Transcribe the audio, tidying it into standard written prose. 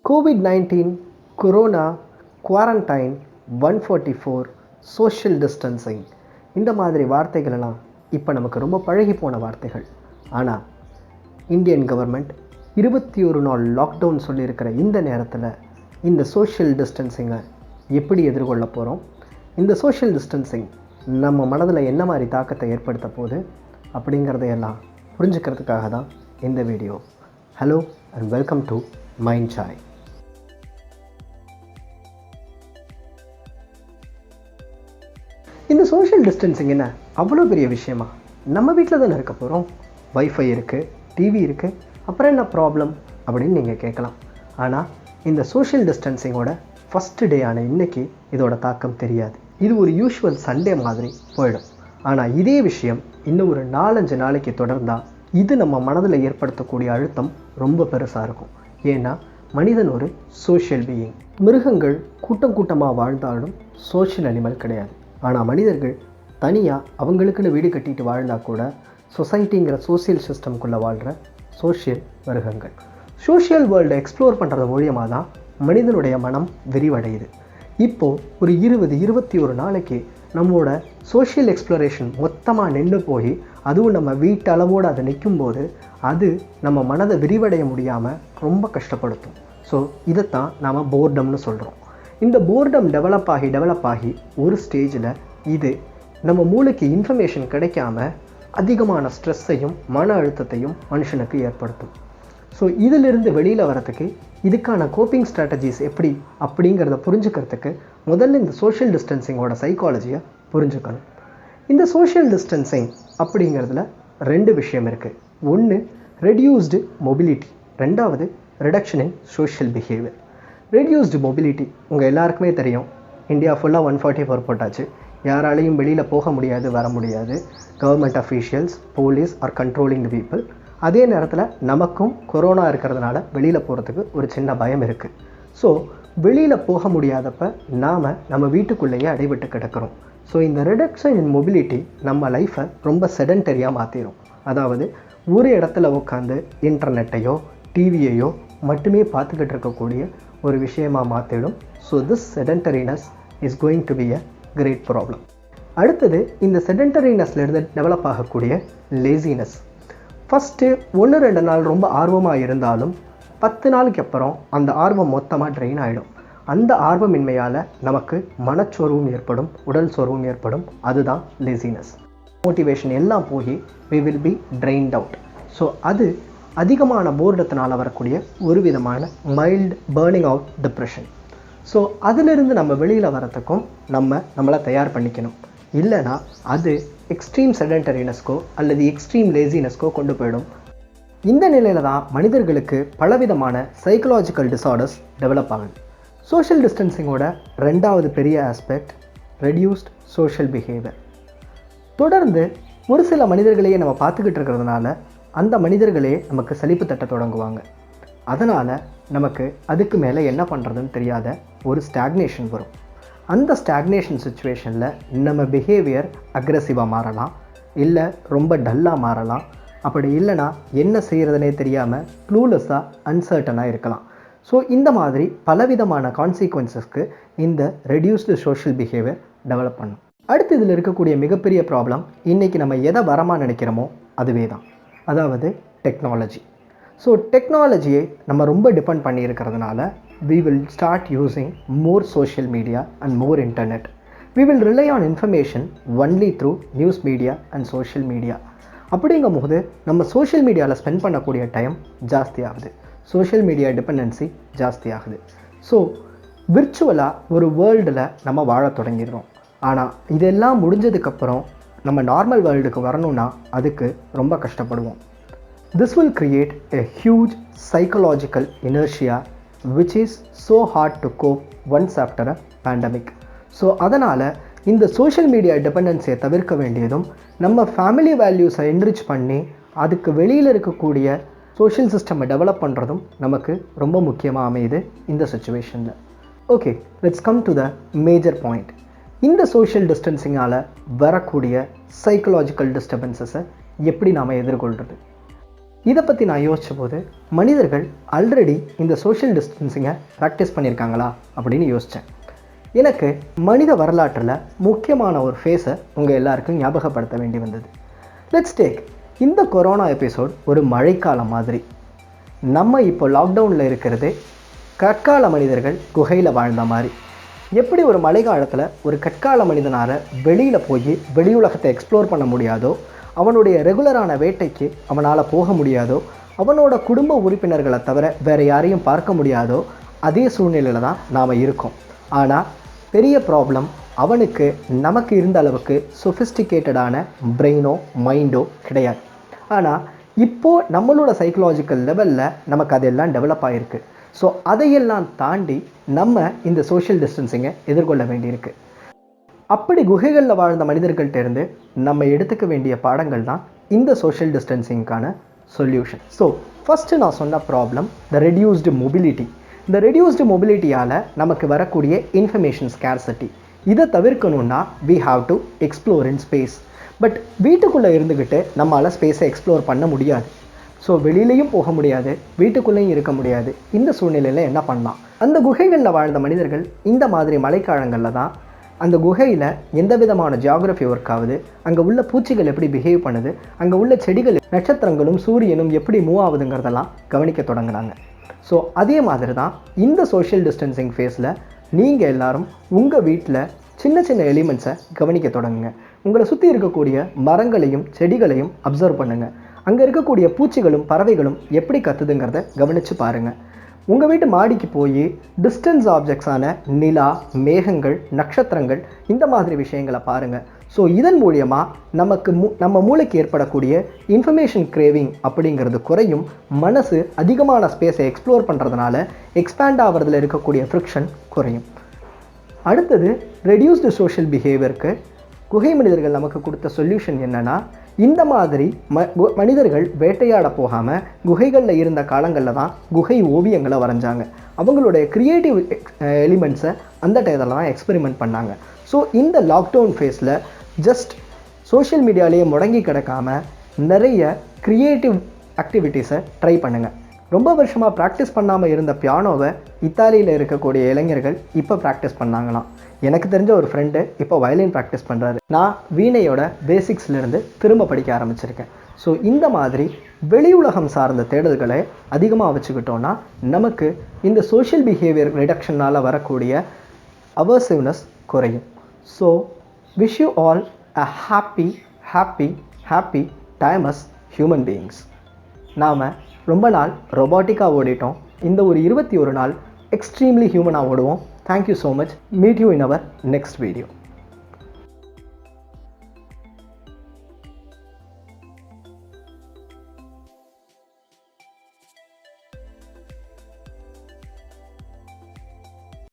COVID-19, corona, quarantine, 144, social distancing இந்த மாதிரி வார்த்தைகளெல்லாம் இப்போ நமக்கு ரொம்ப பழகி போன வார்த்தைகள். ஆனால் இந்தியன் கவர்மெண்ட் 21 நாள் லாக்டவுன் சொல்லியிருக்கிற இந்த நேரத்தில் இந்த சோஷியல் டிஸ்டன்சிங்கை எப்படி எதிர்கொள்ள போகிறோம், இந்த சோஷியல் டிஸ்டன்சிங் நம்ம மனதில் என்ன மாதிரி தாக்கத்தை ஏற்படுத்த போகுது அப்படிங்கிறதையெல்லாம் புரிஞ்சுக்கிறதுக்காக தான் இந்த video. Hello and welcome to mind Sai. இந்த சோஷியல் டிஸ்டன்சிங் என்ன அவ்வளோ பெரிய விஷயமா? நம்ம வீட்டில் தானே இருக்க போகிறோம், வைஃபை இருக்குது, டிவி இருக்குது, அப்புறம் என்ன ப்ராப்ளம் அப்படின்னு நீங்கள் கேட்கலாம். ஆனால் இந்த சோஷியல் டிஸ்டன்சிங்கோட ஃபஸ்ட்டு டே ஆன இன்றைக்கி இதோட தாக்கம் தெரியாது. இது ஒரு யூஷுவல் சண்டே மாதிரி போயிடும். ஆனால் இதே விஷயம் இன்னும் ஒரு 4-5 நாளைக்கு தொடர்ந்தால் இது நம்ம மனதில் ஏற்படுத்தக்கூடிய அழுத்தம் ரொம்ப பெருசாக இருக்கும். ஏன்னா மனிதன் ஒரு சோஷியல் பீயிங். மிருகங்கள் கூட்டம் கூட்டமாக வாழ்ந்தாலும் சோஷியல் அனிமல் கிடையாது. ஆனால் மனிதர்கள் தனியாக அவங்களுக்குன்னு வீடு கட்டிட்டு வாழ்ந்தால் கூட சொசைட்டிங்கிற சோசியல் சிஸ்டம்குள்ளே வாழ்கிற சோஷியல் மிருகங்கள். சோஷியல் வேர்ல்டை எக்ஸ்ப்ளோர் பண்ணுறது மூலியமாக தான் மனிதனுடைய மனம் விரிவடையுது. இப்போது ஒரு 20-21 நாளைக்கு நம்மளோட சோஷியல் எக்ஸ்ப்ளோரேஷன் மொத்தமாக நின்று போய் அதுவும் நம்ம வீட்டு அளவோடு அதை நிற்கும்போது அது நம்ம மனதை விரிவடைய முடியாமல் ரொம்ப கஷ்டப்படுத்தும். ஸோ இதைத்தான் நாம் போர்டம்னு சொல்கிறோம். இந்த போர்டம் டெவலப் ஆகி ஒரு ஸ்டேஜில் இது நம்ம மூளைக்கு இன்ஃபர்மேஷன் கிடைக்காம அதிகமான ஸ்ட்ரெஸ்ஸையும் மன அழுத்தத்தையும் மனுஷனுக்கு ஏற்படுத்தும். ஸோ இதிலிருந்து வெளியில் வரத்துக்கு இதுக்கான கோப்பிங் ஸ்ட்ராட்டஜிஸ் எப்படி அப்படிங்கிறத புரிஞ்சுக்கிறதுக்கு முதல்ல இந்த சோஷியல் டிஸ்டன்சிங்கோட சைக்காலஜியை புரிஞ்சுக்கணும். இந்த சோஷியல் டிஸ்டன்சிங் அப்படிங்கிறதுல 2 விஷயம் இருக்குது. ஒன்று ரெடியூஸ்டு மொபிலிட்டி, ரெண்டாவது reduction in social behaviour. Reduced mobility உங்கள் எல்லாருக்குமே தெரியும். இந்தியா ஃபுல்லாக 144 போட்டாச்சு. யாராலையும் வெளியில் போக முடியாது, வர முடியாது. Government officials, police are controlling the people. அதே நேரத்தில் நமக்கும் கொரோனா இருக்கிறதுனால வெளியில் போகிறதுக்கு ஒரு சின்ன பயம் இருக்குது. ஸோ வெளியில் போக முடியாதப்ப நம்ம வீட்டுக்குள்ளேயே அடைபட்டு கிடக்கிறோம். ஸோ இந்த ரிடக்ஷன் இன் மொபிலிட்டி நம்ம லைஃப்பை ரொம்ப செடன்டரியாக மாற்றிடும். அதாவது ஒரு இடத்துல உட்காந்து இன்டர்நெட்டையோ டிவியையோ மட்டுமே பார்த்துக்கிட்டு இருக்கக்கூடிய ஒரு விஷயமாக மாற்றிடும். So this sedentariness is going to be a great problem. அடுத்தது இந்த செடன்டரினஸ்லேருந்து டெவலப் ஆகக்கூடிய லேசினஸ். ஃபஸ்ட்டு 1-2 நாள் ரொம்ப ஆர்வமாக இருந்தாலும் 10 நாளுக்கு அப்புறம் அந்த ஆர்வம் மொத்தமாக ட்ரெயின் ஆகிடும். அந்த ஆர்வமின்மையால் நமக்கு மனச்சோர்வும் ஏற்படும், உடல் சோர்வும் ஏற்படும். அதுதான் லேசினஸ். மோட்டிவேஷன் எல்லாம் போய் we will be drained out. So அது அதிகமான போர்டத்தினால் வரக்கூடிய ஒரு விதமான mild burning out depression. So அதிலிருந்து நம்ம வெளியில் வரத்துக்கும் நம்மளை தயார் பண்ணிக்கணும். இல்லைனா அது எக்ஸ்ட்ரீம் செடன்டரினஸ்க்கோ அல்லது எக்ஸ்ட்ரீம் லேசினஸ்க்கோ கொண்டு போயிடும். இந்த நிலையில் தான் மனிதர்களுக்கு பலவிதமான சைக்கலாஜிக்கல் டிஸார்டர்ஸ் டெவலப் ஆகுது. சோஷியல் டிஸ்டன்சிங்கோட 2வது பெரிய ஆஸ்பெக்ட் ரெடியூஸ்ட் சோஷியல் பிஹேவியர். தொடர்ந்து ஒரு சில மனிதர்களையே நம்ம பார்த்துக்கிட்டு இருக்கிறதுனால அந்த மனிதர்களே நமக்கு சலிப்பு தட்ட தொடங்குவாங்க. அதனால் நமக்கு அதுக்கு மேலே என்ன பண்ணுறதுன்னு தெரியாத ஒரு ஸ்டாக்னேஷன் வரும். அந்த ஸ்டாக்னேஷன் சுச்சுவேஷனில் நம்ம பிஹேவியர் அக்ரெசிவாக மாறலாம், இல்லை ரொம்ப டல்லாக மாறலாம். அப்படி இல்லைனா என்ன செய்கிறதுனே தெரியாமல் க்ளூலெஸ்ஸாக அன்சர்டனாக இருக்கலாம். ஸோ இந்த மாதிரி பலவிதமான கான்சிக்வன்சஸ்க்கு இந்த ரெடியூஸ்டு சோஷியல் பிஹேவியர் டெவலப் பண்ணும். அடுத்து இதில் இருக்கக்கூடிய மிகப்பெரிய ப்ராப்ளம், இன்றைக்கி நம்ம எதை வரமாக நினைக்கிறோமோ அதுவே தான், அதாவது டெக்னாலஜி. ஸோ டெக்னாலஜியை நம்ம ரொம்ப டிபெண்ட் பண்ணி இருக்கிறதுனால we will start using more social media and more internet. We will rely on information only through news media and social media. அப்படிங்கும் போது நம்ம சோஷியல் மீடியாவில் ஸ்பெண்ட் பண்ணக்கூடிய டைம் ஜாஸ்தி ஆகுது, சோஷியல் மீடியா டிபெண்டன்சி ஜாஸ்தி ஆகுது. ஸோ விர்ச்சுவலாக ஒரு வேர்ல்டில் நம்ம வாழ தொடங்கிடுறோம். ஆனால் இதெல்லாம் முடிஞ்சதுக்கப்புறம் நம்ம நார்மல் வேர்ல்டுக்கு வரணும்னா அதுக்கு ரொம்ப கஷ்டப்படுவோம். This will create a huge psychological inertia which is so hard to cope once after a pandemic. So அதனால் இந்த சோஷியல் மீடியா டிபெண்டன்ஸியை தவிர்க்க வேண்டியதும், நம்ம ஃபேமிலி வேல்யூஸை என்ரிச் பண்ணி அதுக்கு வெளியில் இருக்கக்கூடிய சோஷியல் சிஸ்டமை டெவலப் பண்ணுறதும் நமக்கு ரொம்ப முக்கியமாக அமையுது இந்த சுச்சுவேஷனில். Okay, let's come to the major point. இந்த சோஷியல் டிஸ்டன்சிங்கால் வரக்கூடிய சைக்கலாஜிக்கல் டிஸ்டர்பன்ஸஸை எப்படி நாம் எதிர்கொள்கிறது? இதை பற்றி நான் யோசித்த போது மனிதர்கள் ஆல்ரெடி இந்த சோஷியல் டிஸ்டன்சிங்கை ப்ராக்டிஸ் பண்ணியிருக்காங்களா அப்படின்னு யோசித்தேன். எனக்கு மனித வரலாற்றில் முக்கியமான ஒரு ஃபேஸை உங்கள் எல்லாருக்கும் ஞாபகப்படுத்த வேண்டி வந்தது. லெட்ஸ் டேக் இந்த கொரோனா எபிசோட் ஒரு மழைக்காலம் மாதிரி. நம்ம இப்போ லாக்டவுனில் இருக்கிறது கற்கால மனிதர்கள் குகையில் வாழ்ந்த மாதிரி. எப்படி ஒரு மழை காலத்தில் ஒரு கற்கால மனிதனால் வெளியில் போய் வெளி உலகத்தை எக்ஸ்ப்ளோர் பண்ண முடியாதோ, அவனுடைய ரெகுலரான வேட்டைக்கு அவனால் போக முடியாதோ, அவனோட குடும்ப உறுப்பினர்களை தவிர வேறு யாரையும் பார்க்க முடியாதோ, அதே சூழ்நிலையில் தான் நாம் இருக்கோம். ஆனால் பெரிய ப்ராப்ளம் அவனுக்கு நமக்கு இருந்த அளவுக்கு சொஃபிஸ்டிகேட்டடான பிரெயினோ மைண்டோ கிடையாது. ஆனால் இப்போது நம்மளோட சைக்கலாஜிக்கல் லெவலில் நமக்கு அதெல்லாம் டெவலப் ஆகிருக்கு. ஸோ அதையெல்லாம் தாண்டி நம்ம இந்த சோஷியல் டிஸ்டன்சிங்கை எதிர்கொள்ள வேண்டியிருக்கு. அப்படி குகைகளில் வாழ்ந்த மனிதர்கள்ட்ட இருந்து நம்ம எடுத்துக்க வேண்டிய பாடங்கள் தான் இந்த சோஷியல் டிஸ்டன்சிங்கான சொல்யூஷன். ஸோ ஃபஸ்ட்டு நான் சொன்ன ப்ராப்ளம் த ரெடியூஸ்டு மொபிலிட்டி. இந்த ரெடியூஸ்டு மொபிலிட்டியால் நமக்கு வரக்கூடிய இன்ஃபர்மேஷன் ஸ்கேர்சிட்டி. இதை தவிர்க்கணுன்னா we have to explore in space. But வீட்டுக்குள்ளே இருந்துக்கிட்டு நம்மளால் ஸ்பேஸை எக்ஸ்ப்ளோர் பண்ண முடியாது. ஸோ வெளியிலையும் போக முடியாது, வீட்டுக்குள்ளேயும் இருக்க முடியாது. இந்த சூழ்நிலையில் என்ன பண்ணலாம்? அந்த குகைகளில் வாழ்ந்த மனிதர்கள் இந்த மாதிரி மழைக்காலங்களில் தான் அந்த குகையில் எந்த விதமான ஜியாகிரஃபி ஒர்க் ஆகுது, அங்கே உள்ள பூச்சிகள் எப்படி பிஹேவ் பண்ணுது, அங்கே உள்ள செடிகள், நட்சத்திரங்களும் சூரியனும் எப்படி மூவ் ஆகுதுங்கிறதெல்லாம் கவனிக்க தொடங்குறாங்க. ஸோ அதே மாதிரி தான் இந்த சோஷியல் டிஸ்டன்சிங் ஃபேஸில் நீங்கள் எல்லோரும் உங்கள் வீட்டில் சின்ன சின்ன எலிமெண்ட்ஸை கவனிக்க தொடங்குங்க. உங்களை சுற்றி இருக்கக்கூடிய மரங்களையும் செடிகளையும் அப்சர்வ் பண்ணுங்கள். அங்கே இருக்கக்கூடிய பூச்சிகளும் பறவைகளும் எப்படி கத்துதுங்கிறத கவனித்து பாருங்கள். உங்கள் வீட்டு மாடிக்கு போய் டிஸ்டன்ஸ் ஆப்ஜெக்ட்ஸான நிலா, மேகங்கள், நட்சத்திரங்கள் இந்த மாதிரி விஷயங்களை பாருங்கள். ஸோ இதன் மூலியமாக நம்ம மூளைக்கு ஏற்படக்கூடிய இன்ஃபர்மேஷன் கிரேவிங் அப்படிங்கிறது குறையும். மனசு அதிகமான ஸ்பேஸை எக்ஸ்ப்ளோர் பண்ணுறதுனால எக்ஸ்பேண்ட் ஆகிறதுல இருக்கக்கூடிய ஃப்ரிக்ஷன் குறையும். அடுத்தது ரெடியூஸ்டு சோஷியல் பிஹேவியருக்கு குகை மனிதர்கள் நமக்கு கொடுத்த சொல்யூஷன் என்னென்னா, இந்த மாதிரி மனிதர்கள் வேட்டையாட போகாமல் குகைகளில் இருந்த காலங்களில் தான் குகை ஓவியங்களை வரைஞ்சாங்க. அவங்களுடைய க்ரியேட்டிவ் எலிமெண்ட்ஸை அந்த டயத்தில் தான் எக்ஸ்பெரிமெண்ட் பண்ணாங்க. ஸோ இந்த லாக்டவுன் ஃபேஸில் ஜஸ்ட் சோஷியல் மீடியாலேயே முடங்கி கிடக்காமல் நிறைய க்ரியேட்டிவ் ஆக்டிவிட்டீஸை ட்ரை பண்ணுங்கள். ரொம்ப வருஷமாக ப்ராக்டிஸ் பண்ணாமல் இருந்த பியானோவை இத்தாலியில் இருக்கக்கூடிய இளைஞர்கள் இப்போ ப்ராக்டிஸ் பண்ணாங்களாம். எனக்கு தெரிஞ்ச ஒரு ஃப்ரெண்டு இப்போ வயலின் ப்ராக்டிஸ் பண்ணுறாரு. நான் வீணையோட பேசிக்ஸ்லேருந்து திரும்ப படிக்க ஆரம்பிச்சிருக்கேன். ஸோ இந்த மாதிரி வெளி உலகம் சார்ந்த தேடல்களை அதிகமாக வச்சுக்கிட்டோன்னா நமக்கு இந்த சோஷியல் பிஹேவியர் ரிடக்ஷனால் வரக்கூடிய அவர்சிவ்னஸ் குறையும். So wish you all a happy time as human beings. நாம் ரொம்ப நாள் ரொபாட்டிக்காக ஓடிட்டோம். இந்த ஒரு 21 நாள் எக்ஸ்ட்ரீம்லி ஹியூமனாக ஓடுவோம். Thank you so much. Meet you in our next video.